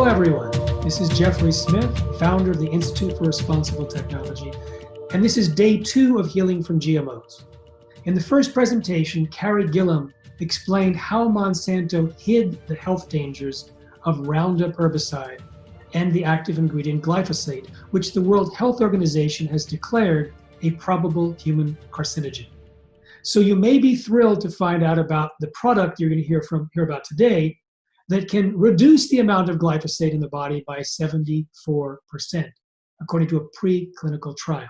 Hello, everyone. This is Jeffrey Smith, founder of the Institute for Responsible Technology, and this is day 2 of Healing from GMOs. In the first presentation, Carrie Gillum explained how Monsanto hid the health dangers of Roundup herbicide and the active ingredient glyphosate, which the World Health Organization has declared a probable human carcinogen. So you may be thrilled to find out about the product you're going to hear about today that can reduce the amount of glyphosate in the body by 74%, according to a preclinical trial.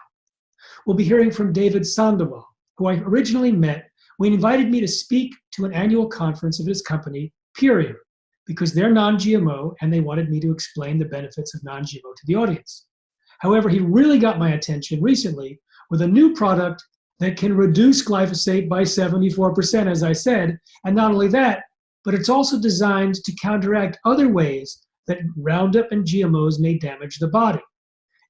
We'll be hearing from David Sandoval, who I originally met when he invited me to speak to an annual conference of his company, Purium, because they're non-GMO and they wanted me to explain the benefits of non-GMO to the audience. However, he really got my attention recently with a new product that can reduce glyphosate by 74%, as I said, and not only that, but it's also designed to counteract other ways that Roundup and GMOs may damage the body.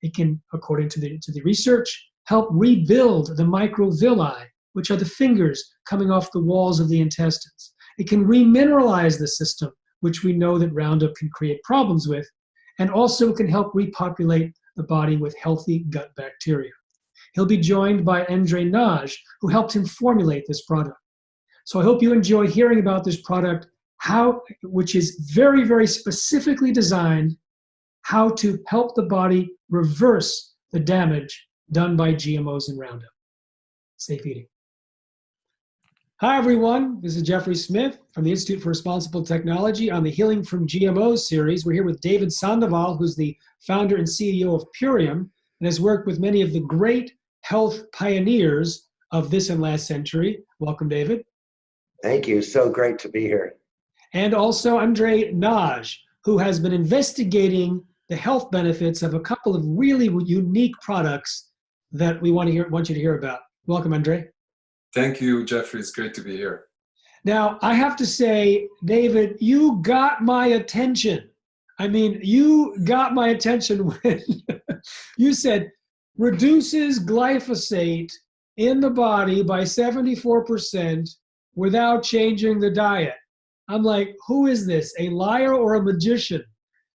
It can, according to the research, help rebuild the microvilli, which are the fingers coming off the walls of the intestines. It can remineralize the system, which we know that Roundup can create problems with, and also can help repopulate the body with healthy gut bacteria. He'll be joined by Andre Naj, who helped him formulate this product. So I hope you enjoy hearing about this product, which is very, very specifically designed how to help the body reverse the damage done by GMOs and Roundup. Safe eating. Hi, everyone. This is Jeffrey Smith from the Institute for Responsible Technology on the Healing from GMOs series. We're here with David Sandoval, who's the founder and CEO of Purium and has worked with many of the great health pioneers of this and last century. Welcome, David. Thank you. So great to be here. And also Andre Naj, who has been investigating the health benefits of a couple of really unique products that we want you to hear about. Welcome, Andre. Thank you, Jeffrey. It's great to be here. Now, I have to say, David, you got my attention. I mean, you got my attention when you said reduces glyphosate in the body by 74% without changing the diet. I'm like, who is this, a liar or a magician?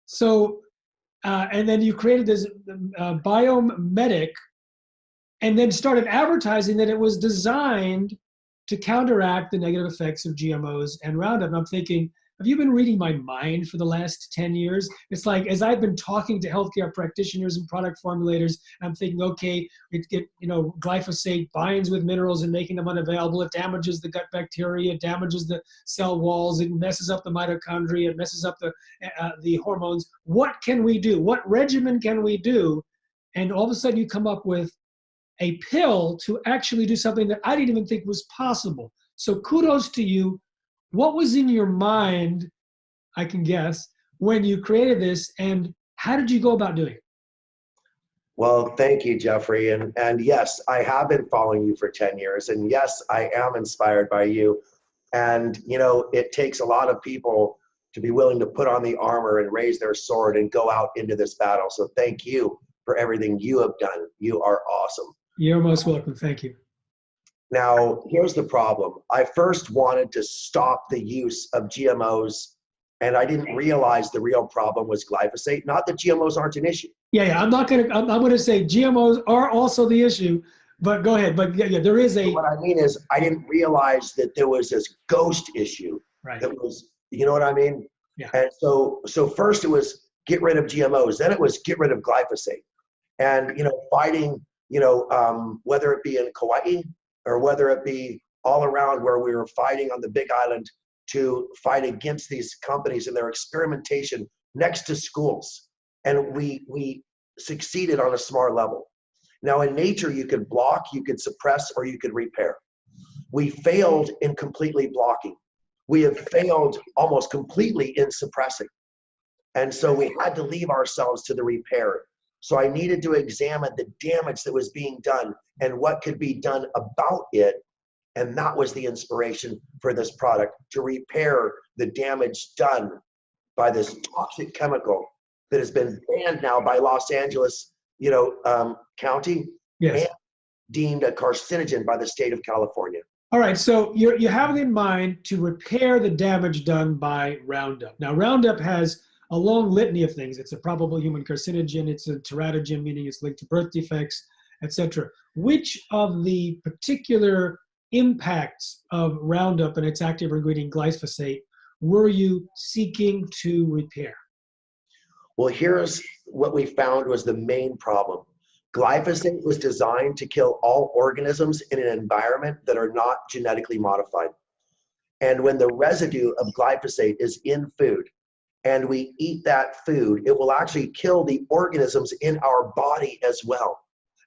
So, and then you created this Biomedic and then started advertising that it was designed to counteract the negative effects of GMOs and Roundup. And I'm thinking, have you been reading my mind for the last 10 years? It's like, as I've been talking to healthcare practitioners and product formulators, I'm thinking, okay, glyphosate binds with minerals and making them unavailable. It damages the gut bacteria, it damages the cell walls, it messes up the mitochondria, it messes up the hormones. What can we do? What regimen can we do? And all of a sudden you come up with a pill to actually do something that I didn't even think was possible. So kudos to you. What was in your mind, I can guess, when you created this, and how did you go about doing it? Well, thank you, Jeffrey. And yes, I have been following you for 10 years. And yes, I am inspired by you. And, it takes a lot of people to be willing to put on the armor and raise their sword and go out into this battle. So thank you for everything you have done. You are awesome. You're most welcome. Thank you. Now, here's the problem. I first wanted to stop the use of GMOs, and I didn't realize the real problem was glyphosate. Not that GMOs aren't an issue. Yeah. I'm going to say GMOs are also the issue, but go ahead. But yeah, there is a. What I mean is, I didn't realize that there was this ghost issue. Right. That was, you know what I mean? Yeah. And so first it was get rid of GMOs, then it was get rid of glyphosate, and fighting, whether it be in Kauai, or whether it be all around where we were fighting on the Big Island to fight against these companies and their experimentation next to schools. And we succeeded on a smart level. Now in nature, you could block, you could suppress, or you could repair. We failed in completely blocking. We have failed almost completely in suppressing. And so we had to leave ourselves to the repair. So I needed to examine the damage that was being done and what could be done about it. And that was the inspiration for this product, to repair the damage done by this toxic chemical that has been banned now by Los Angeles, County, yes, and deemed a carcinogen by the state of California. All right, so you have it in mind to repair the damage done by Roundup. Now, Roundup has a long litany of things. It's a probable human carcinogen, it's a teratogen, meaning it's linked to birth defects, etc. Which of the particular impacts of Roundup and its active ingredient glyphosate were you seeking to repair? Well, here's what we found was the main problem. Glyphosate was designed to kill all organisms in an environment that are not genetically modified. And when the residue of glyphosate is in food and we eat that food, it will actually kill the organisms in our body as well.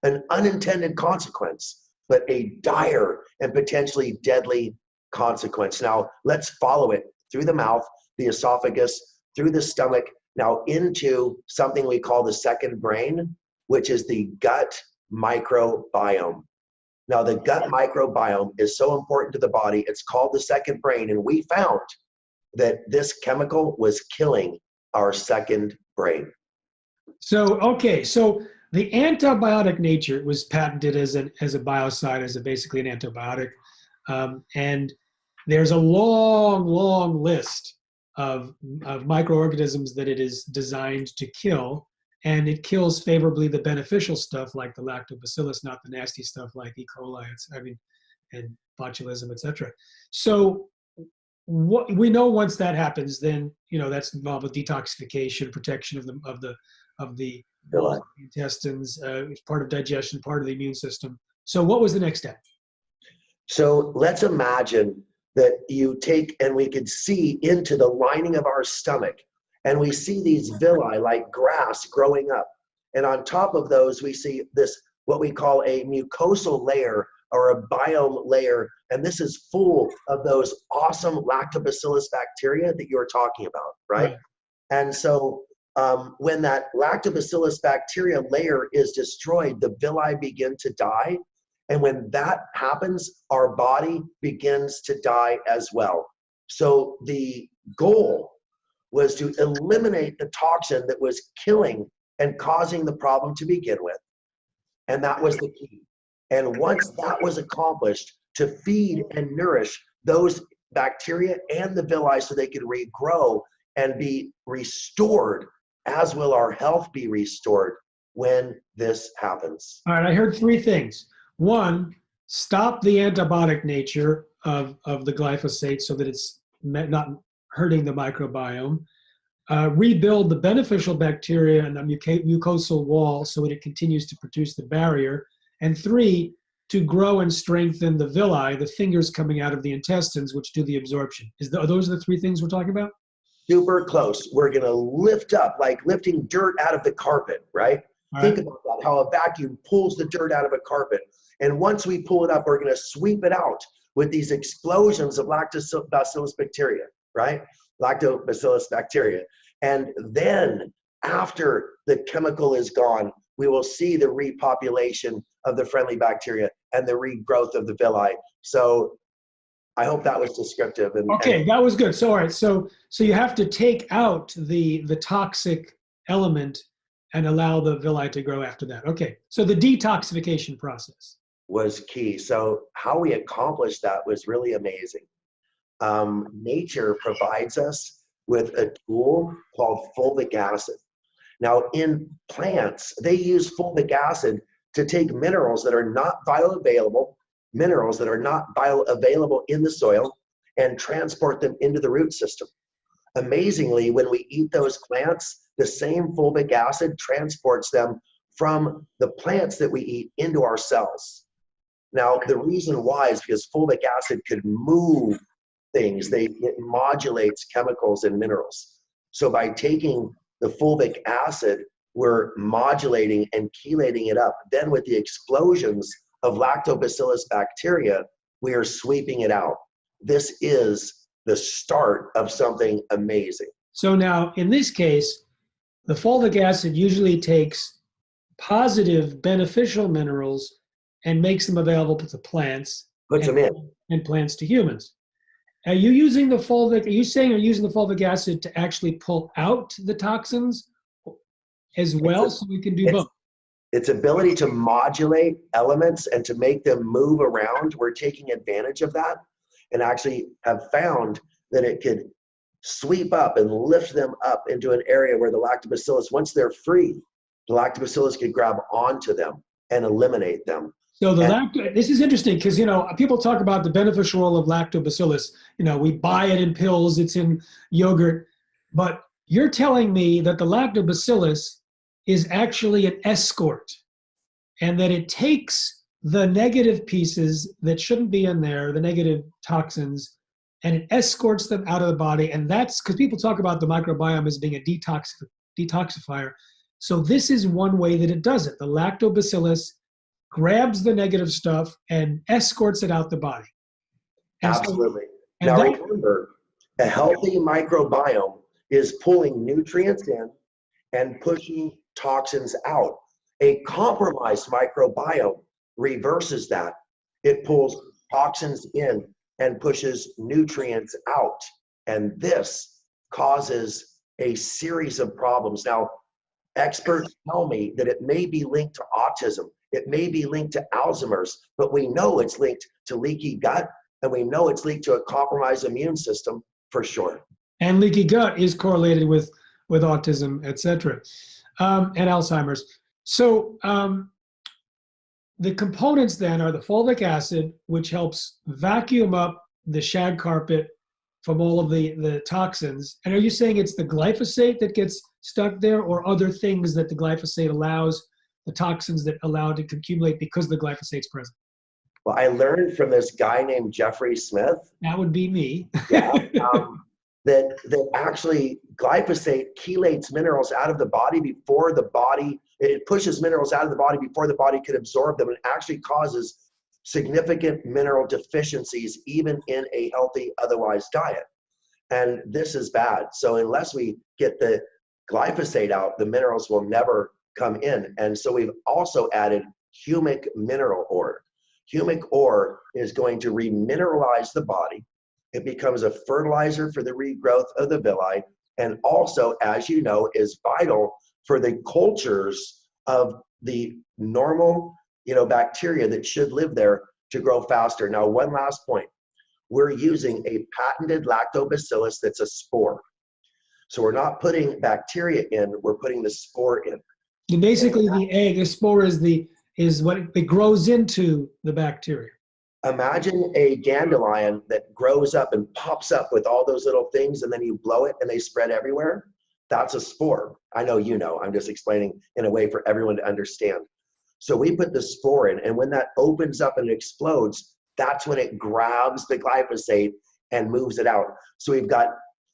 An unintended consequence, but a dire and potentially deadly consequence. Now, let's follow it through the mouth, the esophagus, through the stomach, now into something we call the second brain, which is the gut microbiome. Now, the gut microbiome is so important to the body, it's called the second brain, and we found that this chemical was killing our second brain. So, okay, so the antibiotic nature was patented as a biocide, as basically an antibiotic. And there's a long list of microorganisms that it is designed to kill. And it kills favorably the beneficial stuff like the lactobacillus, not the nasty stuff like E. coli, and botulism, etc. So what we know, once that happens, then that's involved with detoxification, protection of the intestines, it's part of digestion, part of the immune system. So what was the next step? So let's imagine that you take, and we could see into the lining of our stomach, and we see these villi like grass growing up. And on top of those, we see this, what we call a mucosal layer or a biome layer. And this is full of those awesome lactobacillus bacteria that you were talking about, right? And so when that lactobacillus bacteria layer is destroyed, the villi begin to die. And when that happens, our body begins to die as well. So the goal was to eliminate the toxin that was killing and causing the problem to begin with. And that was the key. And once that was accomplished, to feed and nourish those bacteria and the villi so they could regrow and be restored, as will our health be restored when this happens. All right, I heard three things. One, stop the antibiotic nature of the glyphosate so that it's not hurting the microbiome. Rebuild the beneficial bacteria and the mucosal wall so that it continues to produce the barrier. And three, to grow and strengthen the villi, the fingers coming out of the intestines, which do the absorption. Are those the three things we're talking about? Super close. We're going to lift up, like lifting dirt out of the carpet, right? Think about that, how a vacuum pulls the dirt out of a carpet. And once we pull it up, we're going to sweep it out with these explosions of lactobacillus bacteria, right? Lactobacillus bacteria. And then after the chemical is gone, we will see the repopulation of the friendly bacteria and the regrowth of the villi. So I hope that was descriptive. Okay, that was good. So all right, so you have to take out the toxic element and allow the villi to grow after that. Okay, so the detoxification process was key. So how we accomplished that was really amazing. Nature provides us with a tool called fulvic acid. Now in plants, they use fulvic acid to take minerals that are not bioavailable, minerals that are not bioavailable in the soil, and transport them into the root system. Amazingly, when we eat those plants, the same fulvic acid transports them from the plants that we eat into our cells. Now, the reason why is because fulvic acid could move things. It modulates chemicals and minerals. So by taking the fulvic acid, we're modulating and chelating it up. Then with the explosions of lactobacillus bacteria, we are sweeping it out. This is the start of something amazing. So now, in this case, the fulvic acid usually takes positive beneficial minerals and makes them available to plants. Puts them in. And plants to humans. Are you using the fulvic, are you saying you're using the fulvic acid to actually pull out the toxins as well, so we can do both? Its ability to modulate elements and to make them move around, we're taking advantage of that and actually have found that it could sweep up and lift them up into an area where the lactobacillus, once they're free, the lactobacillus could grab onto them and eliminate them. So this is interesting because, people talk about the beneficial role of lactobacillus. We buy it in pills, it's in yogurt, but you're telling me that the lactobacillus is actually an escort and that it takes the negative pieces that shouldn't be in there, the negative toxins, and it escorts them out of the body. And that's because people talk about the microbiome as being a detoxifier. So this is one way that it does it. The lactobacillus grabs the negative stuff and escorts it out the body. And absolutely. Now remember, a healthy microbiome is pulling nutrients in and pushing toxins out. A compromised microbiome reverses that. It pulls toxins in and pushes nutrients out. And this causes a series of problems. Now, experts tell me that it may be linked to autism. It may be linked to Alzheimer's, but we know it's linked to leaky gut, and we know it's linked to a compromised immune system for sure. And leaky gut is correlated with autism, et cetera, and Alzheimer's. So the components then are the fulvic acid, which helps vacuum up the shag carpet from all of the toxins. And are you saying it's the glyphosate that gets stuck there, or other things that the glyphosate allows, the toxins that allow it to accumulate because the glyphosate's present? Well, I learned from this guy named Jeffrey Smith. That would be me. Yeah, that actually glyphosate chelates minerals out of the body before the body, it pushes minerals out of the body before the body could absorb them, and actually causes significant mineral deficiencies even in a healthy otherwise diet. And this is bad. So unless we get the glyphosate out, the minerals will never come in. And so we've also added humic mineral ore. Humic ore is going to remineralize the body. It becomes a fertilizer for the regrowth of the villi, and also, as you know, is vital for the cultures of the normal, bacteria that should live there to grow faster. Now, one last point. We're using a patented lactobacillus that's a spore. So we're not putting bacteria in, we're putting the spore in. And basically, the spore is what it grows into the bacteria. Imagine a dandelion that grows up and pops up with all those little things, and then you blow it and they spread everywhere. That's a spore. I know you know. I'm just explaining in a way for everyone to understand. So we put the spore in, and when that opens up and explodes, that's when it grabs the glyphosate and moves it out. So we've got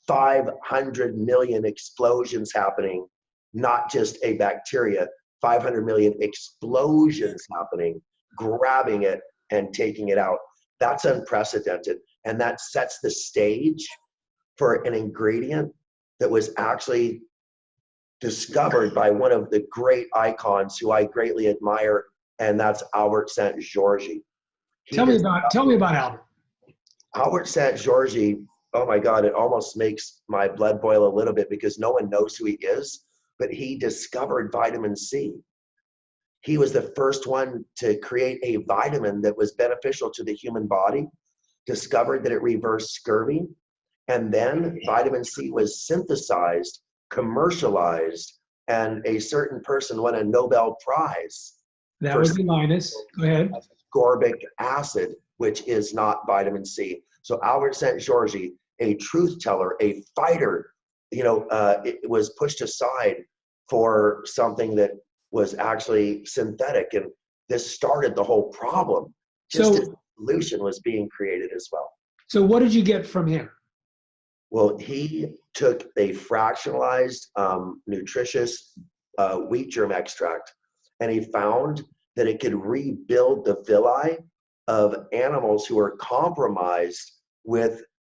500 million explosions happening, not just a bacteria, 500 million explosions happening, grabbing it and taking it out. That's unprecedented. And that sets the stage for an ingredient that was actually discovered by one of the great icons who I greatly admire, and that's Albert Szent-Györgyi. Tell me about Albert. Albert Szent-Györgyi, oh my God, it almost makes my blood boil a little bit because no one knows who he is, but he discovered vitamin C. He was the first one to create a vitamin that was beneficial to the human body, discovered that it reversed scurvy, and then vitamin C was synthesized, commercialized, and a certain person won a Nobel Prize. That would be Linus. Go ahead. Ascorbic acid, which is not vitamin C. So Albert Szent-Györgyi, a truth teller, a fighter, it was pushed aside for something that was actually synthetic, and this started the whole problem. Just as a solution was being created as well. So what did you get from him? Well, he took a fractionalized, nutritious wheat germ extract, and he found that it could rebuild the villi of animals who were compromised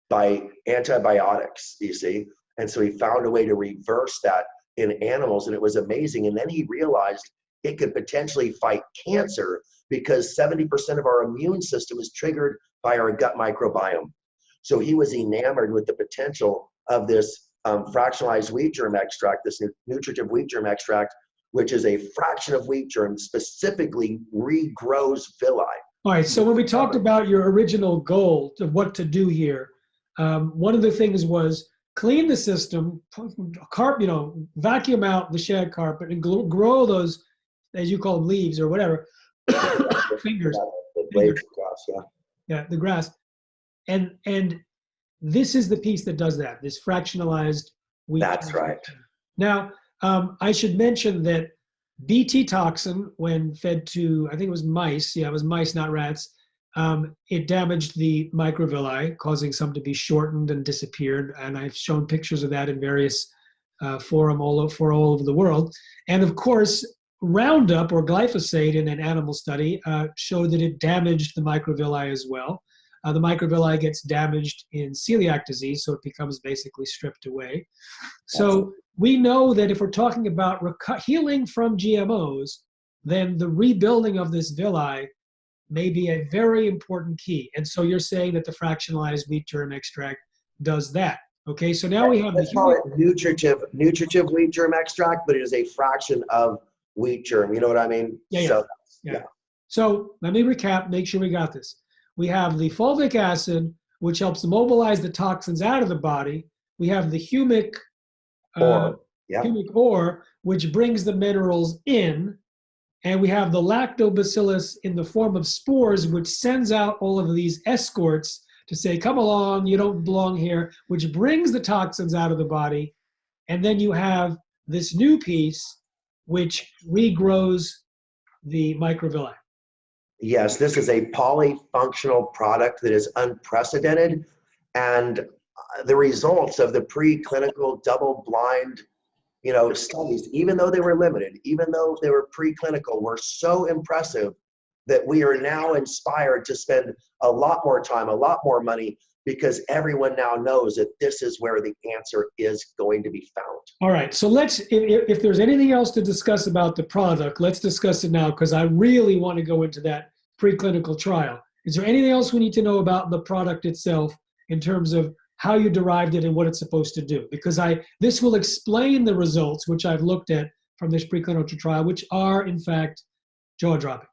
by antibiotics, you see. And so he found a way to reverse that in animals, and it was amazing. And then he realized it could potentially fight cancer because 70% of our immune system is triggered by our gut microbiome. So he was enamored with the potential of this fractionalized wheat germ extract, this nutritive wheat germ extract, which is a fraction of wheat germ, specifically regrows villi. All right, so when we talked about your original goal of what to do here, one of the things was clean the system, vacuum out the shag carpet and grow those, as you call them, leaves or whatever, fingers, The blades of grass, yeah. yeah, the grass. And this is the piece that does that, this fractionalized wheat. That's right. Now, I should mention that Bt toxin, when fed to, I think it was mice, yeah, it was mice, not rats, it damaged the microvilli, causing some to be shortened and disappeared. And I've shown pictures of that in various forums all over the world. And of course, Roundup or glyphosate in an animal study showed that it damaged the microvilli as well. The microvilli gets damaged in celiac disease, so it becomes basically stripped away. So we know that if we're talking about healing from GMOs, then the rebuilding of this villi may be a very important key. And so you're saying that the fractionalized wheat germ extract does that. Okay, so now we have Let's call it nutritive wheat germ extract, but it is a fraction of wheat germ. You know what I mean? Yeah. So let me recap, make sure we got this. We have the fulvic acid, which helps mobilize the toxins out of the body. We have the humic ore, which brings the minerals in. And we have the lactobacillus in the form of spores, which sends out all of these escorts to say, come along, you don't belong here, which brings the toxins out of the body. And then you have this new piece, which regrows the microvilli. Yes, this is a polyfunctional product that is unprecedented. And the results of the preclinical double-blind studies, even though they were limited, even though they were preclinical, were so impressive that we are now inspired to spend a lot more time, a lot more money, because everyone now knows that this is where the answer is going to be found. All right, so if there's anything else to discuss about the product, let's discuss it now, because I really want to go into that preclinical trial. Is there anything else we need to know about the product itself in terms of how you derived it and what it's supposed to do? Because this will explain the results, which I've looked at from this preclinical trial, which are in fact jaw-dropping.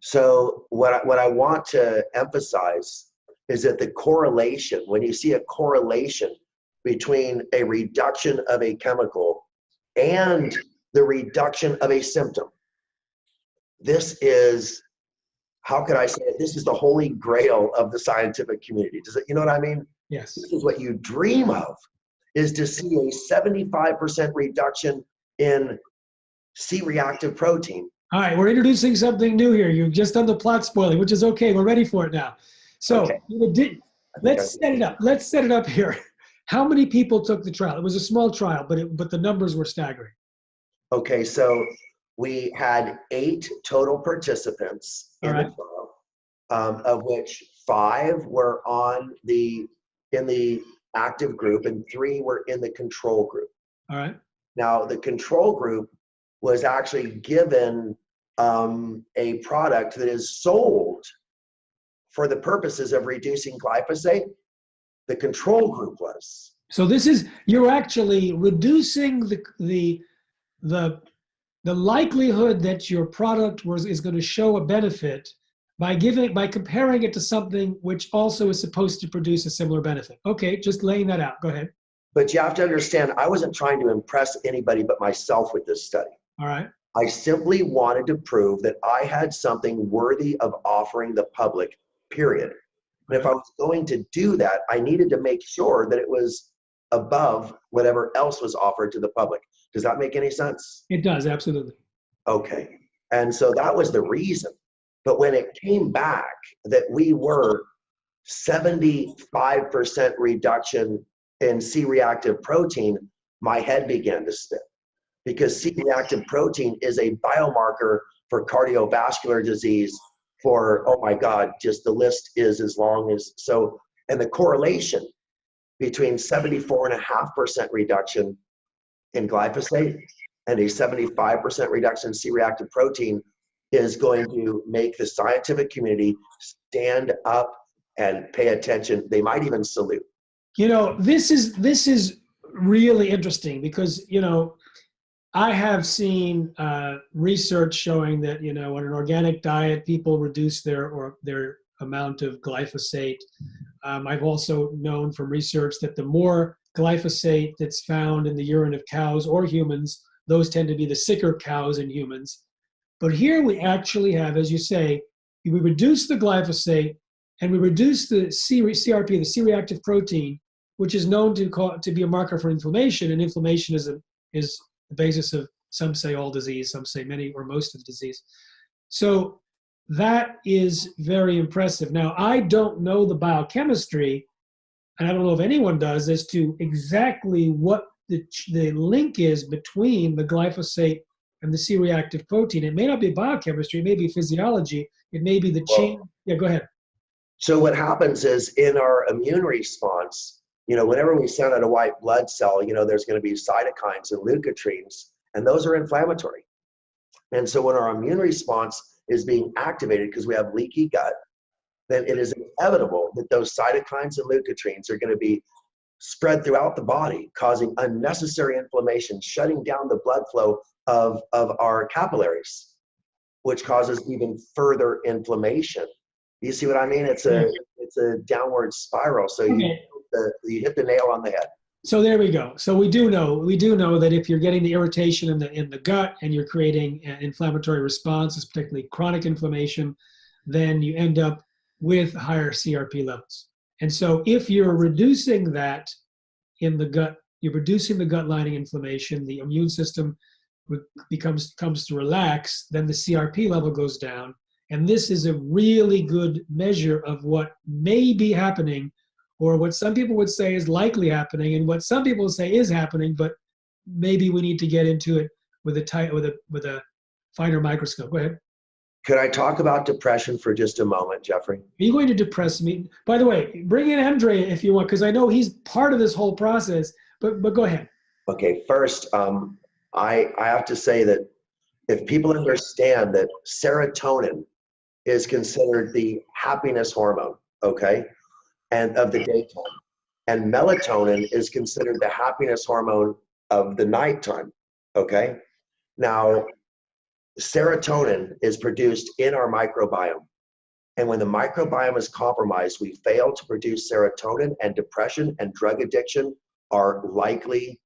So what I want to emphasize is that the correlation, when you see a correlation between a reduction of a chemical and the reduction of a symptom, this is, how could I say it? This is the holy grail of the scientific community. You know what I mean? Yes. This is what you dream of, is to see a 75% reduction in C-reactive protein. All right, we're introducing something new here. You've just done the plot spoiling, which is okay. We're ready for it now. So let's set it up. Let's set it up here. How many people took the trial? It was a small trial, but the numbers were staggering. Okay, so we had 8 total participants in the trial, of which 5 were in the active group and 3 were in the control group. All right. Now, the control group was actually given a product that is sold for the purposes of reducing glyphosate. The control group was. So you're actually reducing the likelihood that your product is going to show a benefit by comparing it to something which also is supposed to produce a similar benefit. Okay, just laying that out. Go ahead. But you have to understand, I wasn't trying to impress anybody but myself with this study. All right. I simply wanted to prove that I had something worthy of offering the public, period. And if I was going to do that, I needed to make sure that it was above whatever else was offered to the public. Does that make any sense? It does, absolutely. Okay. And so that was the reason. But when it came back that we were 75% reduction in C-reactive protein, my head began to spin. Because C-reactive protein is a biomarker for cardiovascular disease, for, oh my God, just the list is as long as, so, and the correlation between 74.5% reduction in glyphosate and a 75% reduction in C-reactive protein is going to make the scientific community stand up and pay attention. They might even salute. This is really interesting because, I have seen research showing that, on an organic diet, people reduce their amount of glyphosate. I've also known from research that the more glyphosate that's found in the urine of cows or humans. Those tend to be the sicker cows and humans. But here we actually have, as you say, we reduce the glyphosate and we reduce the CRP, the C-reactive protein, which is known to be a marker for inflammation. And inflammation is the basis of, some say all disease, some say many or most of disease. So that is very impressive. Now, I don't know the biochemistry, and I don't know if anyone does, as to exactly what the link is between the glyphosate and the C-reactive protein. It may not be biochemistry, it may be physiology, it may be the chain. Yeah, go ahead. So what happens is in our immune response, whenever we send out a white blood cell, there's going to be cytokines and leukotrienes, and those are inflammatory. And so when our immune response is being activated because we have leaky gut, then it is inevitable that those cytokines and leukotrienes are going to be spread throughout the body, causing unnecessary inflammation, shutting down the blood flow of our capillaries, which causes even further inflammation. You see what I mean? It's a downward spiral. So okay. You hit the nail on the head. So there we go. So we do know that if you're getting the irritation in the gut and you're creating an inflammatory responses, particularly chronic inflammation, then you end up with higher CRP levels. And so if you're reducing that in the gut, you're reducing the gut lining inflammation, the immune system comes to relax, then the CRP level goes down. And this is a really good measure of what may be happening, or what some people would say is likely happening, and what some people say is happening, but maybe we need to get into it with a finer microscope. Go ahead. Could I talk about depression for just a moment, Jeffrey? Are you going to depress me? By the way, bring in Andrea if you want, because I know he's part of this whole process, but go ahead. Okay, first, I have to say that if people understand that serotonin is considered the happiness hormone, okay, and of the daytime, and melatonin is considered the happiness hormone of the nighttime, okay? Now, serotonin is produced in our microbiome. And when the microbiome is compromised, we fail to produce serotonin, and depression and drug addiction are likely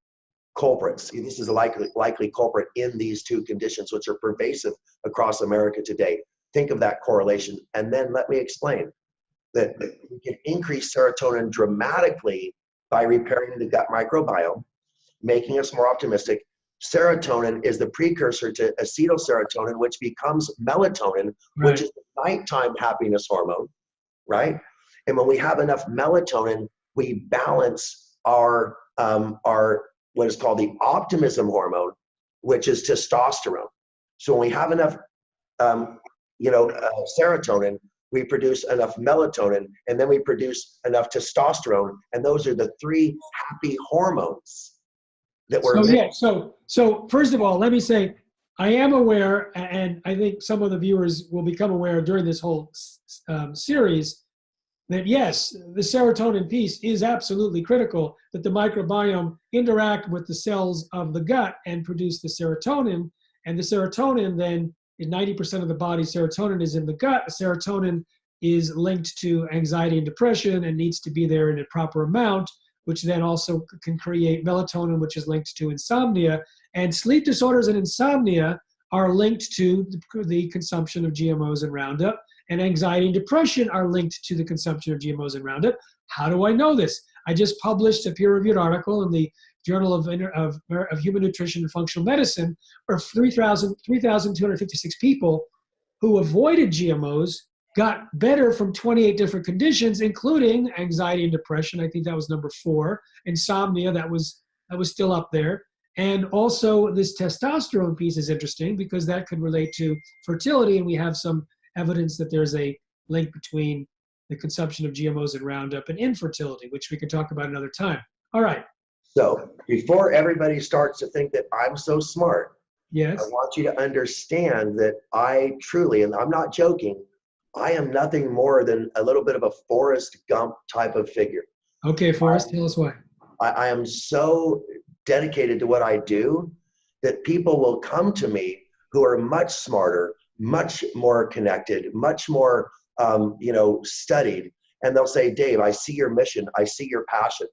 culprits. This is a likely culprit in these two conditions, which are pervasive across America today. Think of that correlation. And then let me explain that we can increase serotonin dramatically by repairing the gut microbiome, making us more optimistic. Serotonin is the precursor to acetylserotonin, which becomes melatonin, Right. which is the nighttime happiness hormone, right? And when we have enough melatonin, we balance our what is called the optimism hormone, which is testosterone. So when we have enough serotonin, we produce enough melatonin, and then we produce enough testosterone, and those are the three happy hormones that we're So first of all, let me say, I am aware, and I think some of the viewers will become aware during this whole series, that yes, the serotonin piece is absolutely critical, that the microbiome interact with the cells of the gut and produce the serotonin, and the serotonin then, in 90% of the body's serotonin is in the gut. Serotonin is linked to anxiety and depression and needs to be there in a proper amount, which then also can create melatonin, which is linked to insomnia. And sleep disorders and insomnia are linked to the consumption of GMOs and Roundup, and anxiety and depression are linked to the consumption of GMOs and Roundup. How do I know this? I just published a peer-reviewed article in the Journal of Human Nutrition and Functional Medicine, where 3,256 people who avoided GMOs got better from 28 different conditions, including anxiety and depression. I think that was number 4. Insomnia, that was still up there. And also this testosterone piece is interesting because that could relate to fertility, and we have some evidence that there's a link between the consumption of GMOs and Roundup and infertility, which we could talk about another time. All right. So before everybody starts to think that I'm so smart, yes, I want you to understand that I truly, and I'm not joking, I am nothing more than a little bit of a Forrest Gump type of figure. Okay, Forrest, tell us why. I am so dedicated to what I do that people will come to me who are much smarter, much more connected, much more studied, and they'll say, Dave, I see your mission, I see your passion,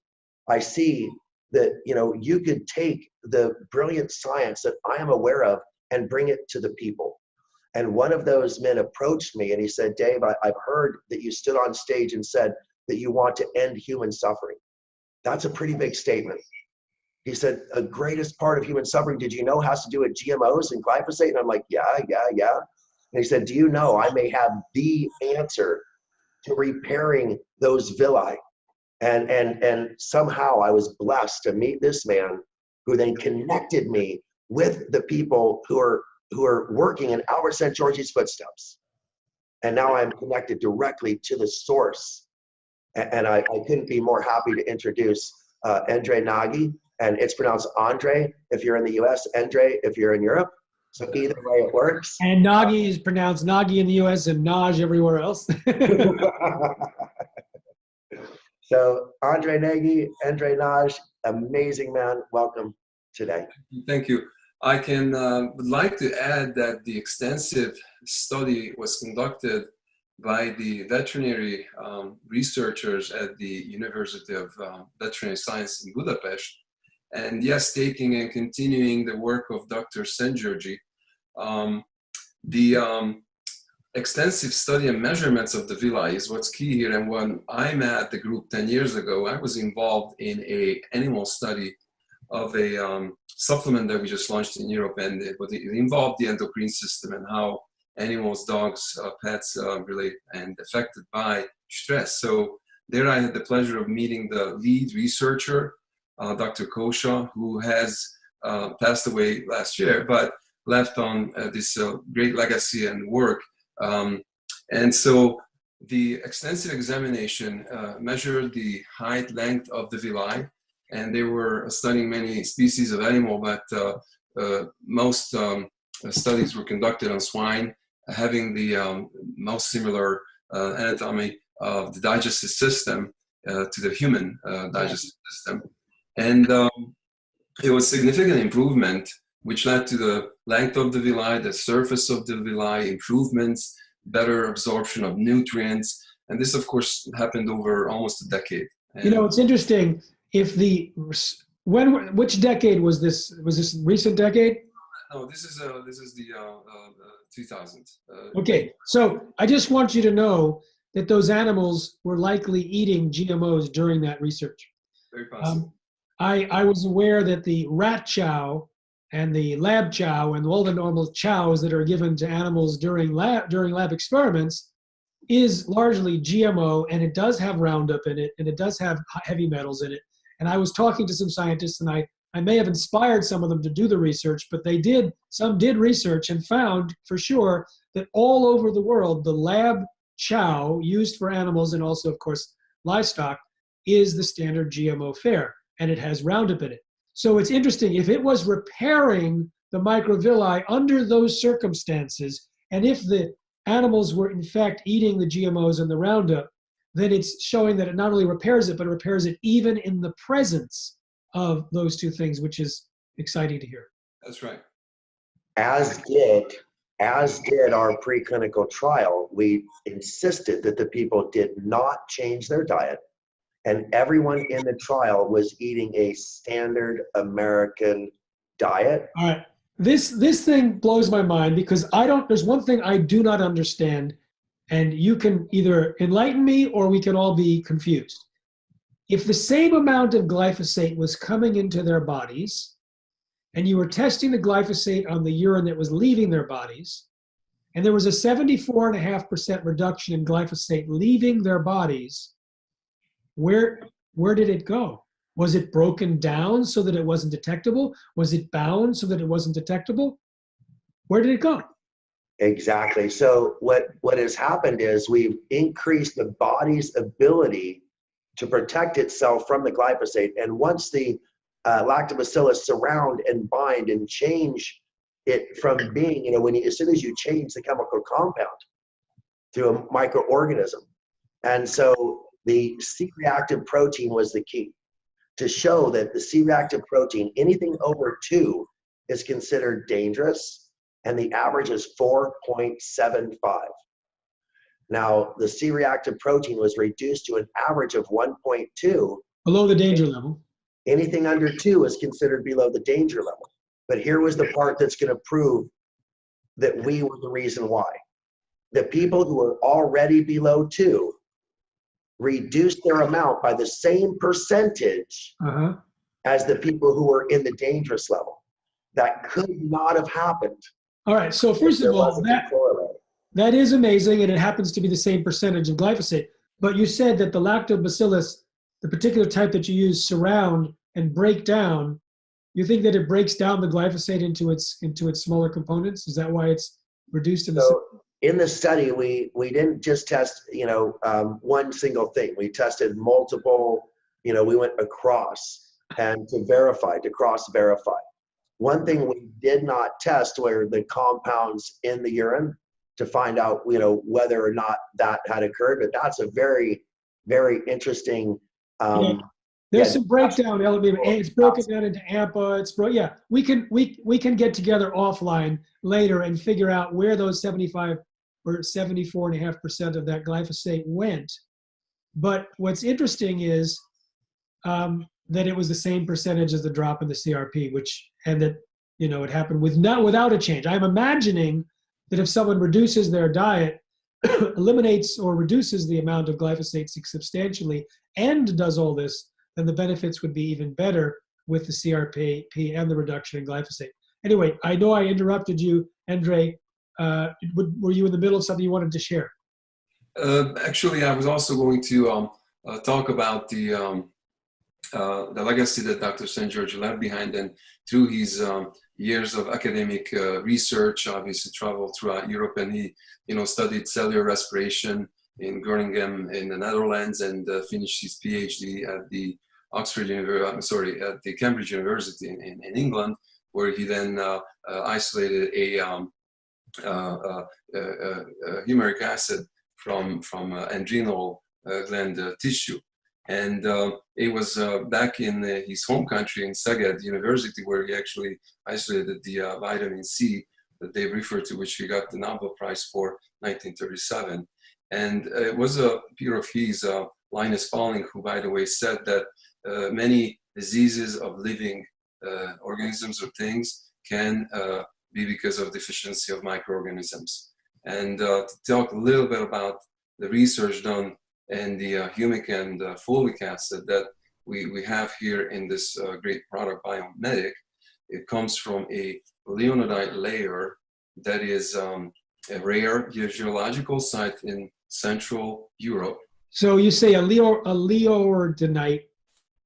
I see that, you know, you could take the brilliant science that I am aware of and bring it to the people. And one of those men approached me and he said, Dave, I've heard that you stood on stage and said that you want to end human suffering. That's a pretty big statement. He said, the greatest part of human suffering, did you know, has to do with GMOs and glyphosate? And I'm like, yeah. And he said, do you know I may have the answer to repairing those villi? And somehow I was blessed to meet this man who then connected me with the people who are working in Albert St. George's footsteps. And now I'm connected directly to the source. And I couldn't be more happy to introduce Andre Nagy, and it's pronounced Andre if you're in the US, Andre if you're in Europe. So either way it works. And Nagy is pronounced Nagy in the US and Naj everywhere else. So Andre Nagy, Andre Naj, amazing man. Welcome today. Thank you. I would like to add that the extensive study was conducted by the veterinary researchers at the University of Veterinary Science in Budapest. And yes, taking and continuing the work of Dr. Szent-Györgyi, the extensive study and measurements of the villi is what's key here. And when I met the group 10 years ago, I was involved in an animal study of a supplement that we just launched in Europe, and it involved the endocrine system and how animals, dogs, pets relate and affected by stress. So there I had the pleasure of meeting the lead researcher, Dr. Kosha, who has passed away last year, but left on this great legacy and work. And so the extensive examination measured the height, length of the villi, and they were studying many species of animal, but most studies were conducted on swine, having the most similar anatomy of the digestive system to the human digestive system. And it was significant improvement, which led to the length of the villi, the surface of the villi, improvements, better absorption of nutrients. And this, of course, happened over almost a decade. And you know, it's interesting. If which decade was this? Was this recent decade? No, this is the 2000s. Okay, so I just want you to know that those animals were likely eating GMOs during that research. Very possible. I was aware that the rat chow and the lab chow and all the normal chows that are given to animals during lab experiments is largely GMO, and it does have Roundup in it, and it does have heavy metals in it. And I was talking to some scientists, and I may have inspired some of them to do the research, but some did research and found for sure that all over the world, the lab chow used for animals and also, of course, livestock is the standard GMO fare, and it has Roundup in it. So it's interesting, if it was repairing the microvilli under those circumstances, and if the animals were in fact eating the GMOs and the Roundup, then it's showing that it not only repairs it, but it repairs it even in the presence of those two things, which is exciting to hear. That's right. As did our preclinical trial. We insisted that the people did not change their diet, and everyone in the trial was eating a standard American diet. All right. This thing blows my mind because there's one thing I do not understand, and you can either enlighten me or we can all be confused. If the same amount of glyphosate was coming into their bodies, and you were testing the glyphosate on the urine that was leaving their bodies, and there was a 74.5% reduction in glyphosate leaving their bodies, where did it go? Was it broken down so that it wasn't detectable? Was it bound so that it wasn't detectable? Where did it go? Exactly. So what has happened is we've increased the body's ability to protect itself from the glyphosate. And once the lactobacillus surround and bind and change it from being, as soon as you change the chemical compound to a microorganism. And so the C-reactive protein was the key to show that the C-reactive protein, anything over 2 is considered dangerous, and the average is 4.75. Now, the C-reactive protein was reduced to an average of 1.2. Below the danger level. Anything under 2 is considered below the danger level. But here was the part that's going to prove that we were the reason why. The people who are already below 2 reduced their amount by the same percentage as the people who were in the dangerous level. That could not have happened. All right. So first of all, that is amazing, and it happens to be the same percentage of glyphosate. But you said that the lactobacillus, the particular type that you use, surround and break down. You think that it breaks down the glyphosate into its smaller components? Is that why it's reduced in the? So in the study, we didn't just test one single thing. We tested multiple. We went across and to cross-verify. One thing we did not test were the compounds in the urine to find out, whether or not that had occurred. But that's a very, very interesting. There's some breakdown element. It's broken down into AMPA. We can get together offline later and figure out where those 75 or 74.5% of that glyphosate went. But what's interesting is that it was the same percentage as the drop in the CRP, and that it happened without a change. I'm imagining that if someone reduces their diet, eliminates or reduces the amount of glyphosate substantially, and does all this, then the benefits would be even better with the CRP and the reduction in glyphosate. Anyway, I know I interrupted you, Andre. Were you in the middle of something you wanted to share? Actually, I was also going to talk about the legacy that Dr. St. George left behind, and through his years of academic research, obviously traveled throughout Europe, and he, studied cellular respiration in Groningen in the Netherlands, and finished his PhD at the at the Cambridge University in England, where he then isolated a humeric acid from adrenal gland tissue. And it was back in his home country in Szeged University where he actually isolated the vitamin C that they refer to, which he got the Nobel Prize for 1937. And it was a peer of his, Linus Pauling, who, by the way, said that many diseases of living organisms or things can be because of deficiency of microorganisms. And to talk a little bit about the research done and the humic and fulvic acid that we have here in this great product, Biomedic. It comes from a leonidite layer that is a rare geological site in Central Europe. So you say a leonidite?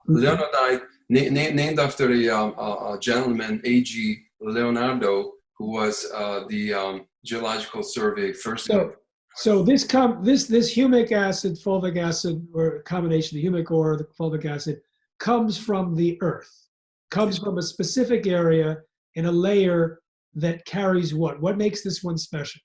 Leonidite, named after a gentleman, A.G. Leonardo, who was the Geological Survey first. So this humic acid, fulvic acid, or a combination of humic or the fulvic acid, comes from the earth, comes from a specific area in a layer that carries what? What makes this one special?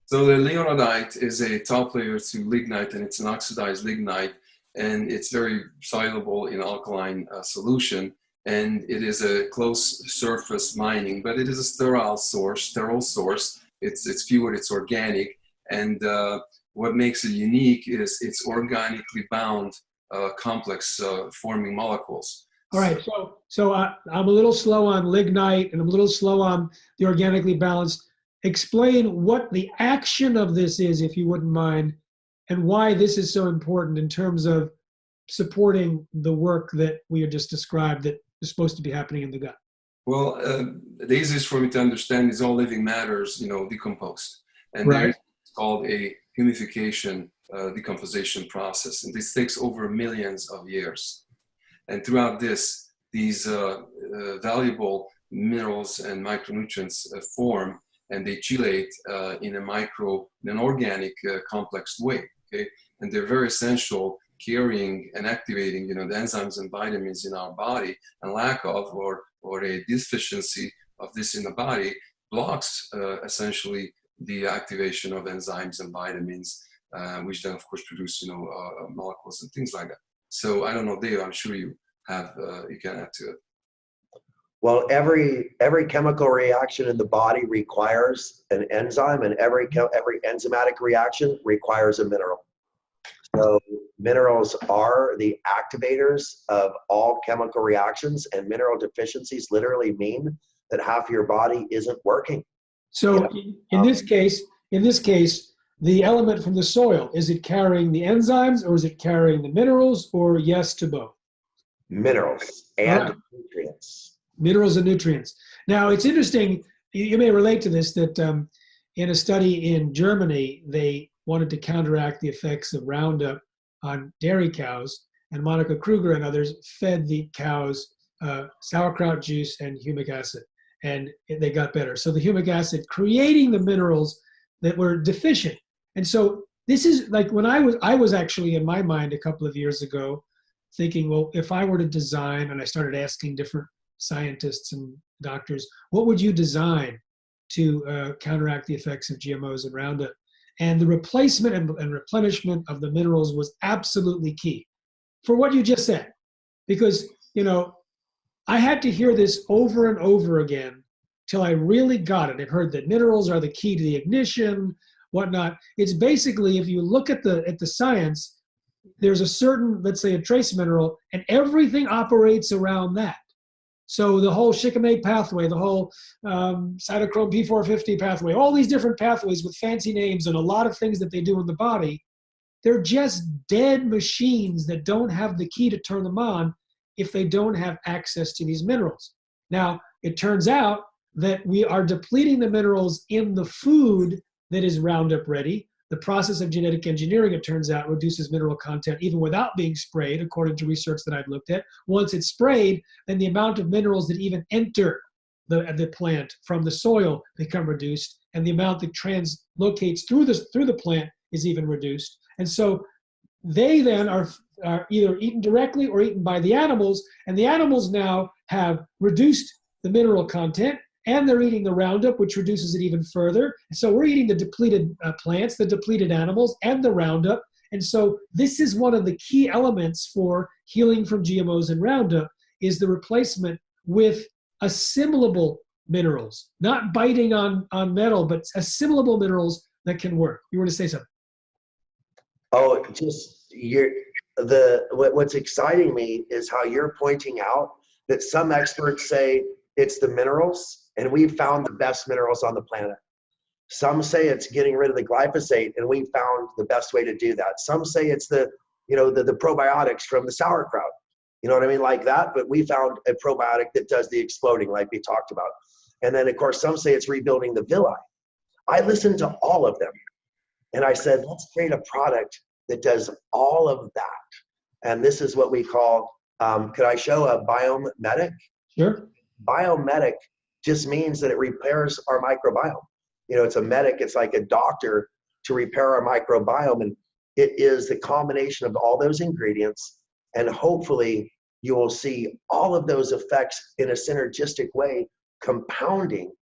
So the leonidite is a top layer to lignite, and it's an oxidized lignite, and it's very soluble in alkaline solution, and it is a close surface mining, but it is a sterile source. It's pure, it's organic. And what makes it unique is it's organically bound complex forming molecules. All right, so I'm a little slow on lignite and I'm a little slow on the organically balanced. Explain what the action of this is, if you wouldn't mind, and why this is so important in terms of supporting the work that we just described that is supposed to be happening in the gut. Well, the easiest for me to understand is all living matters, decomposed. And right. It's called a humification decomposition process. And this takes over millions of years. And throughout this, these valuable minerals and micronutrients form, and they chelate in an organic complex way, okay? And they're very essential carrying and activating, the enzymes and vitamins in our body, and lack of or a deficiency of this in the body blocks essentially the activation of enzymes and vitamins, which then of course produce, molecules and things like that. So I don't know, Dave, I'm sure you have, you can add to it. Well, every chemical reaction in the body requires an enzyme, and every enzymatic reaction requires a mineral. So Minerals are the activators of all chemical reactions, and mineral deficiencies literally mean that half your body isn't working. So in this case, the element from the soil, is it carrying the enzymes or is it carrying the minerals, or yes to both? Minerals and nutrients. Minerals and nutrients. Now, it's interesting, you may relate to this, that in a study in Germany, they wanted to counteract the effects of Roundup on dairy cows, and Monica Kruger and others fed the cows sauerkraut juice and humic acid, and they got better. So the humic acid creating the minerals that were deficient. And so this is like when I was actually in my mind a couple of years ago thinking, well, if I were to design, and I started asking different scientists and doctors, what would you design to counteract the effects of GMOs and Roundup? And the replacement and replenishment of the minerals was absolutely key for what you just said. Because, you know, I had to hear this over and over again till I really got it. I've heard that minerals are the key to the ignition, whatnot. It's basically, if you look at the science, there's a certain, let's say a trace mineral, and everything operates around that. So the whole shikimate pathway, the whole cytochrome P450 pathway, all these different pathways with fancy names and a lot of things that they do in the body, they're just dead machines that don't have the key to turn them on if they don't have access to these minerals. Now, it turns out that we are depleting the minerals in the food that is Roundup ready. The process of genetic engineering, it turns out, reduces mineral content even without being sprayed, according to research that I've looked at. Once it's sprayed, then the amount of minerals that even enter the plant from the soil become reduced, and the amount that translocates through the plant is even reduced. And so they then are either eaten directly or eaten by the animals, and the animals now have reduced the mineral content, and they're eating the Roundup, which reduces it even further. So we're eating the depleted plants, the depleted animals, and the Roundup. And so this is one of the key elements for healing from GMOs and Roundup, is the replacement with assimilable minerals, not biting on metal, but assimilable minerals that can work. You want to say something? Oh, what's exciting me is how you're pointing out that some experts say it's the minerals, and we've found the best minerals on the planet. Some say it's getting rid of the glyphosate, and we found the best way to do that. Some say it's the probiotics from the sauerkraut, you know what I mean, like that. But we found a probiotic that does the exploding, like we talked about. And then, of course, some say it's rebuilding the villi. I listened to all of them, and I said, let's create a product that does all of that. And this is what we call, could I show a biomedic? Sure. Biomedic just means that it repairs our microbiome. You know, it's a medic, it's like a doctor to repair our microbiome. And it is the combination of all those ingredients. And hopefully you will see all of those effects in a synergistic way, compounding,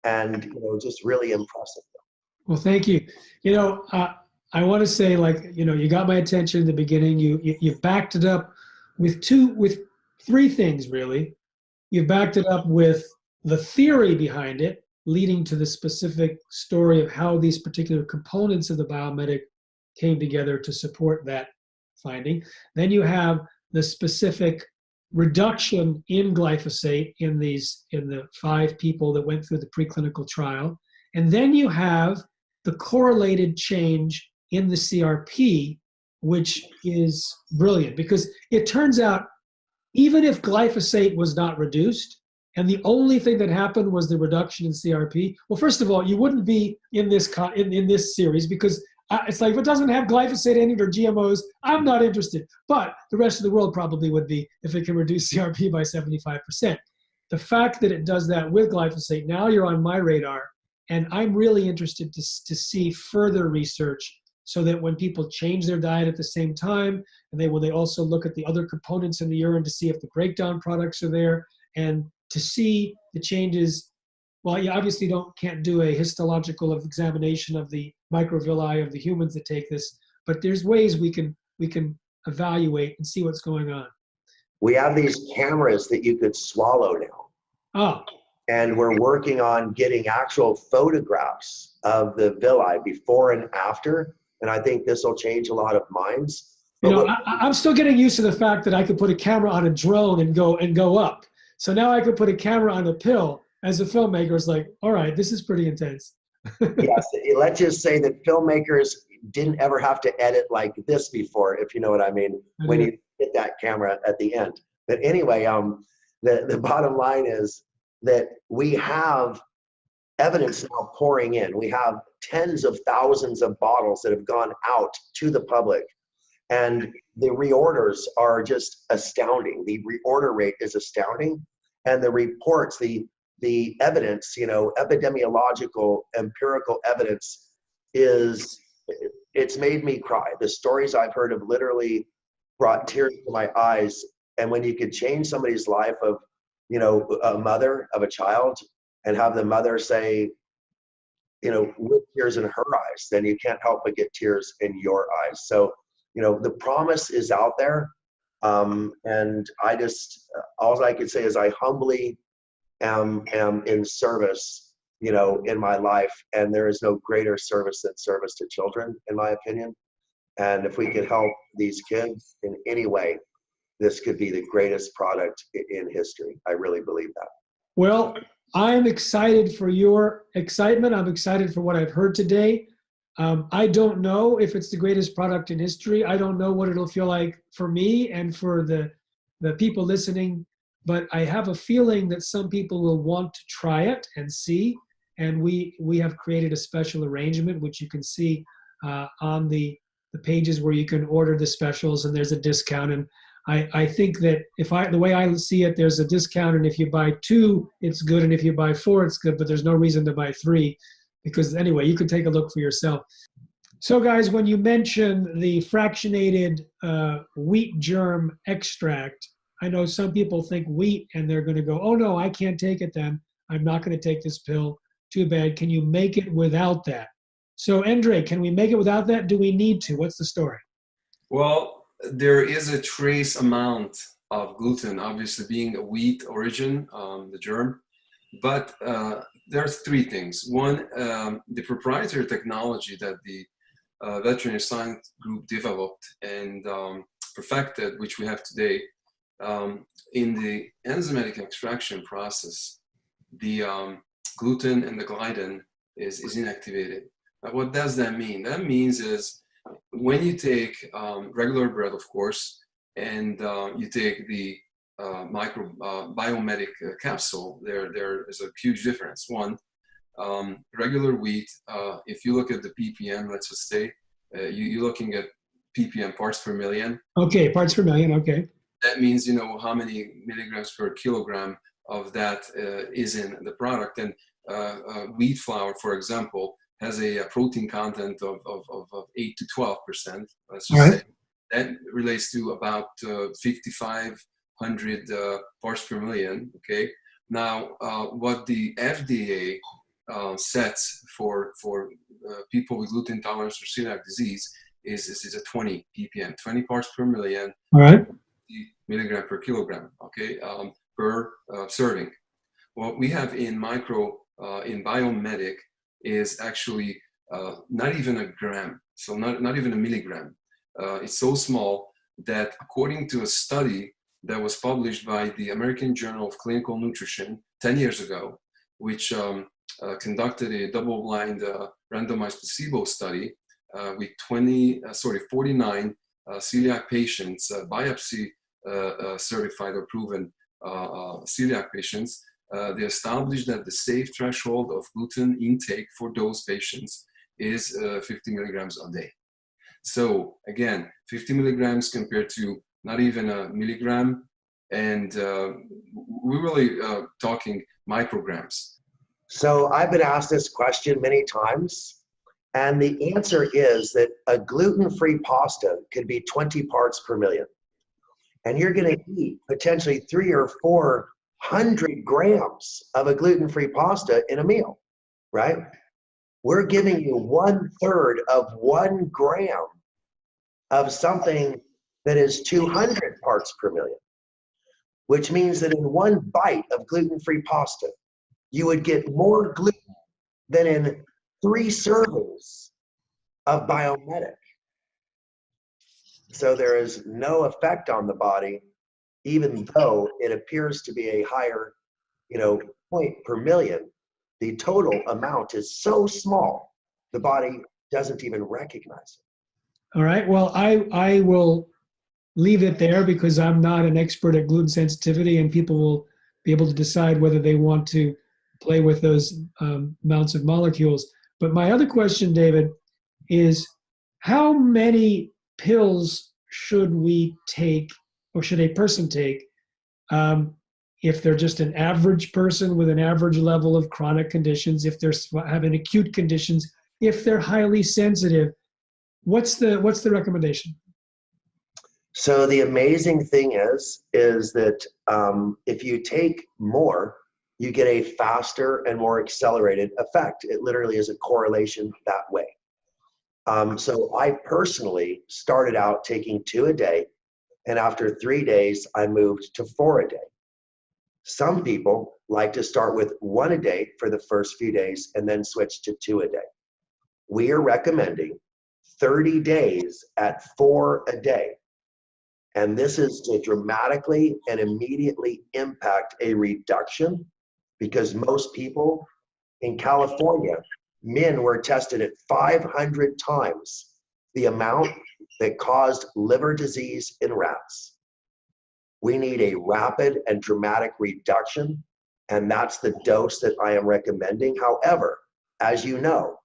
and, you know, just really impressive. Well, thank you. You know, I want to say, like, you know, you got my attention in the beginning. You backed it up with three things, really. You backed it up with the theory behind it, leading to the specific story of how these particular components of the biomedic came together to support that finding. Then you have the specific reduction in glyphosate in the 5 people that went through the preclinical trial. And then you have the correlated change in the CRP, which is brilliant, because it turns out even if glyphosate was not reduced, and the only thing that happened was the reduction in CRP, well, first of all, you wouldn't be in this in this series, because it's like, if it doesn't have glyphosate in it or GMOs, I'm not interested. But the rest of the world probably would be if it can reduce CRP by 75%. The fact that it does that with glyphosate, now you're on my radar, and I'm really interested to see further research, so that when people change their diet at the same time, and when they also look at the other components in the urine to see if the breakdown products are there, and to see the changes. Well, you obviously can't do a histological examination of the microvilli of the humans that take this, but there's ways we can evaluate and see what's going on. We have these cameras that you could swallow now. Oh. And we're working on getting actual photographs of the villi before and after. And I think this will change a lot of minds. You But know, what, I'm still getting used to the fact that I could put a camera on a drone and go up. So now I could put a camera on a pill. As a filmmaker, it's like, all right, this is pretty intense. yes, let's just say that filmmakers didn't ever have to edit like this before, if you know what I mean, when you hit that camera at the end. But anyway, the bottom line is that we have evidence now pouring in. We have tens of thousands of bottles that have gone out to the public, and the reorders are just astounding. The reorder rate is astounding, and the reports, the evidence, you know, epidemiological, empirical evidence it's made me cry. The stories I've heard have literally brought tears to my eyes. And when you could change somebody's life of, you know, a mother of a child, and have the mother say, you know, with tears in her eyes, then you can't help but get tears in your eyes. So, you know, the promise is out there. And I just, all I can say is I humbly am in service, you know, in my life. And there is no greater service than service to children, in my opinion. And if we could help these kids in any way, this could be the greatest product in history. I really believe that. Well, I'm excited for your excitement. I'm excited for what I've heard today. I don't know if it's the greatest product in history. I don't know what it'll feel like for me and for the people listening, but I have a feeling that some people will want to try it and see. And we have created a special arrangement, which you can see on the pages where you can order the specials, and there's a discount. And I think that the way I see it, there's a discount, and if you buy 2, it's good, and if you buy 4, it's good, but there's no reason to buy 3, because anyway, you can take a look for yourself. So guys, when you mention the fractionated wheat germ extract, I know some people think wheat and they're going to go, oh no, I can't take it then. I'm not going to take this pill. Too bad. Can you make it without that? So Andre, can we make it without that? Do we need to? What's the story? Well, there is a trace amount of gluten, obviously being a wheat origin, the germ. But there are 3 things. One, the proprietary technology that the veterinary science group developed and perfected, which we have today, in the enzymatic extraction process, the gluten and the gliadin is inactivated. Now, what does that mean? That means is when you take regular bread, of course, and you take the biomedic capsule, there is a huge difference. One, regular wheat, if you look at the ppm, let's just say, you're looking at ppm, parts per million. Okay, parts per million, okay. That means, you know, how many milligrams per kilogram of that is in the product. And wheat flour, for example, has a protein content of 8 to 12%. Let's just say. That relates to about 5,500 parts per million. Okay. Now, what the FDA sets for people with gluten intolerance or celiac disease is a 20 ppm, 20 parts per million. All right. Milligram per kilogram. Okay. Per serving. What we have in biomedic is actually not even a gram, so not even a milligram. It's so small that according to a study that was published by the American Journal of Clinical Nutrition 10 years ago, which conducted a double-blind randomized placebo study with 49 celiac patients, biopsy certified or proven celiac patients. They established that the safe threshold of gluten intake for those patients is 50 milligrams a day. So again, 50 milligrams compared to not even a milligram, and we're really talking micrograms. So I've been asked this question many times, and the answer is that a gluten-free pasta could be 20 parts per million. And you're going to eat potentially 300 or 400 grams of a gluten-free pasta in a meal, right? We're giving you 1/3 of 1 gram of something that is 200 parts per million, which means that in 1 bite of gluten-free pasta, you would get more gluten than in 3 servings of biomedic. So there is no effect on the body, even though it appears to be a higher, point per million. The total amount is so small, the body doesn't even recognize it. All right. Well, I will leave it there because I'm not an expert at gluten sensitivity, and people will be able to decide whether they want to play with those amounts of molecules. But my other question, David, is how many pills should we take, or should a person take, if they're just an average person with an average level of chronic conditions, if they're having acute conditions, if they're highly sensitive? What's the recommendation? So the amazing thing is that if you take more, you get a faster and more accelerated effect. It literally is a correlation that way. So I personally started out taking 2 a day, and after 3 days, I moved to 4 a day. Some people like to start with 1 a day for the first few days and then switch to 2 a day. We are recommending 30 days at 4 a day. And this is to dramatically and immediately impact a reduction, because most people in California, men were tested at 500 times the amount that caused liver disease in rats. We need a rapid and dramatic reduction, and that's the dose that I am recommending. However, as you know,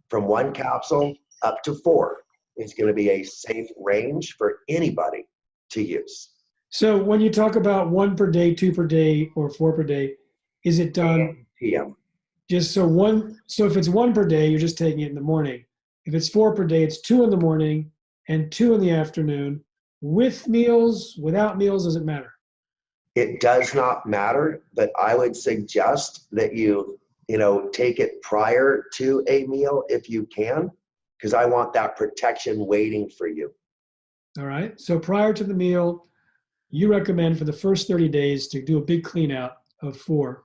from 1 capsule up to 4 is going to be a safe range for anybody to use. So when you talk about 1 per day, 2 per day, or 4 per day, is it done PM. just so if it's 1 per day, you're just taking it in the morning. If it's 4 per day, it's 2 in the morning and 2 in the afternoon, with meals, without meals, does it matter? It does not matter, but I would suggest that you take it prior to a meal if you can, because I want that protection waiting for you. All right. So prior to the meal, you recommend for the first 30 days to do a big clean out of 4.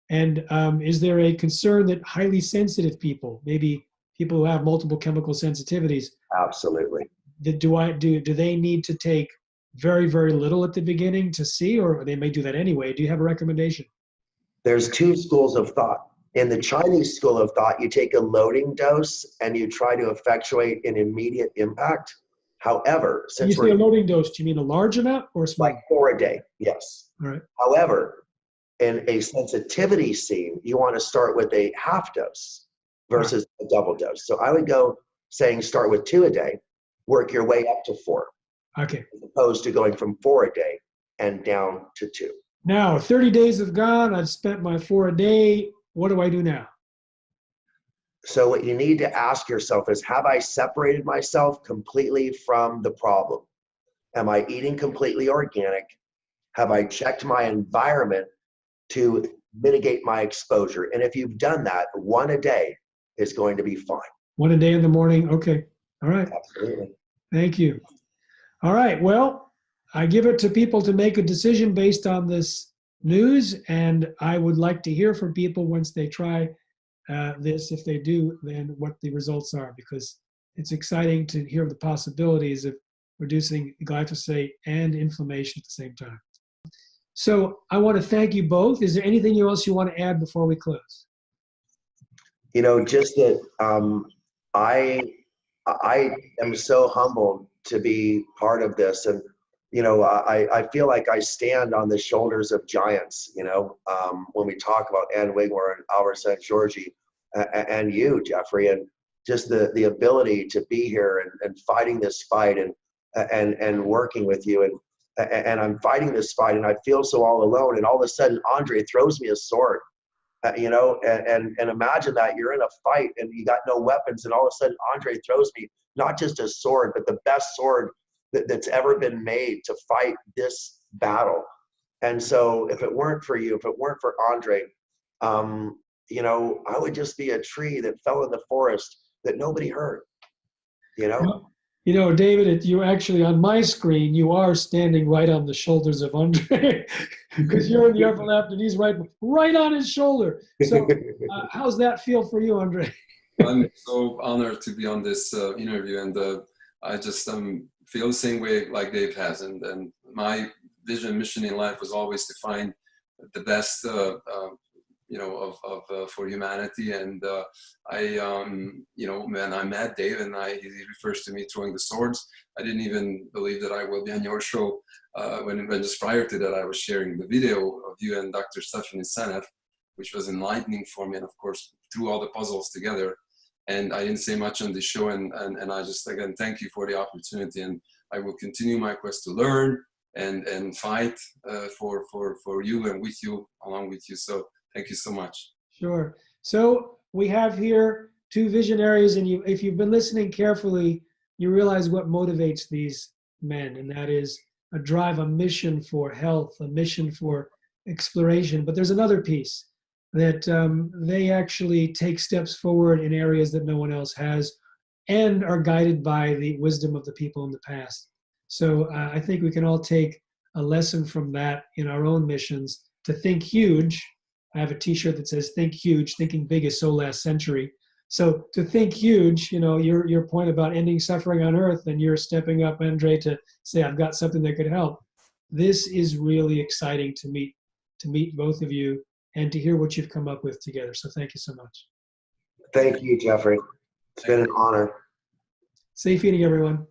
And is there a concern that highly sensitive people, maybe people who have multiple chemical sensitivities, Absolutely. do they need to take very, very little at the beginning to see, or they may do that anyway? Do you have a recommendation? There's 2 schools of thought. In the Chinese school of thought, you take a loading dose and you try to effectuate an immediate impact. However, When you since say a we're loading dose, do you mean a large amount or a small? like 4 a day, yes. All right. However, in a sensitivity scene, you want to start with a half dose versus a double dose. So I would go saying start with 2 a day, work your way up to 4, Okay. as opposed to going from 4 a day and down to 2. Now, 30 days have gone. I've spent my 4 a day. What do I do now? So what you need to ask yourself is, have I separated myself completely from the problem? Am I eating completely organic? Have I checked my environment to mitigate my exposure? And if you've done that, 1 a day is going to be fine. 1 a day in the morning. Okay. All right. Absolutely. Thank you. All right. Well, I give it to people to make a decision based on this news, and I would like to hear from people once they try this. If they do, then what the results are, because it's exciting to hear the possibilities of reducing glyphosate and inflammation at the same time. So I want to thank you both. Is there anything else you want to add before we close? Just that I am so humbled to be part of this, and I feel like I stand on the shoulders of giants. When we talk about Ann Wigmore and Albert St. Georgi, and you, Jeffrey, and just the ability to be here and fighting this fight and working with you, and I'm fighting this fight, and I feel so all alone, and all of a sudden Andre throws me a sword. And imagine that you're in a fight and you got no weapons, and all of a sudden Andre throws me not just a sword, but the best sword that's ever been made to fight this battle. And so if it weren't for you, if it weren't for Andre, I would just be a tree that fell in the forest that nobody heard. David, you actually, on my screen, you are standing right on the shoulders of Andre, because you're in the upper left and he's right on his shoulder. So how's that feel for you, Andre? I'm so honored to be on this interview, and I just am feel the same way like Dave has. And my vision and mission in life was always to find the best, for humanity. And when I met Dave and he refers to me throwing the swords, I didn't even believe that I will be on your show. When just prior to that, I was sharing the video of you and Dr. Stephanie Seneff, which was enlightening for me, and of course threw all the puzzles together. And I didn't say much on the show, and I just, again, thank you for the opportunity, and I will continue my quest to learn and fight for you and with you, along with you. So thank you so much. Sure. So we have here two visionaries, and if you've been listening carefully, you realize what motivates these men, and that is a drive, a mission for health, a mission for exploration. But there's another piece, that they actually take steps forward in areas that no one else has, and are guided by the wisdom of the people in the past. So I think we can all take a lesson from that in our own missions, to think huge. I have a t-shirt that says "Think huge, thinking big is so last century." So to think huge, your point about ending suffering on earth, and you're stepping up, Andre, to say, I've got something that could help. This is really exciting to meet both of you and to hear what you've come up with together. So thank you so much. Thank you, Jeffrey. It's been an honor. Safe eating, everyone.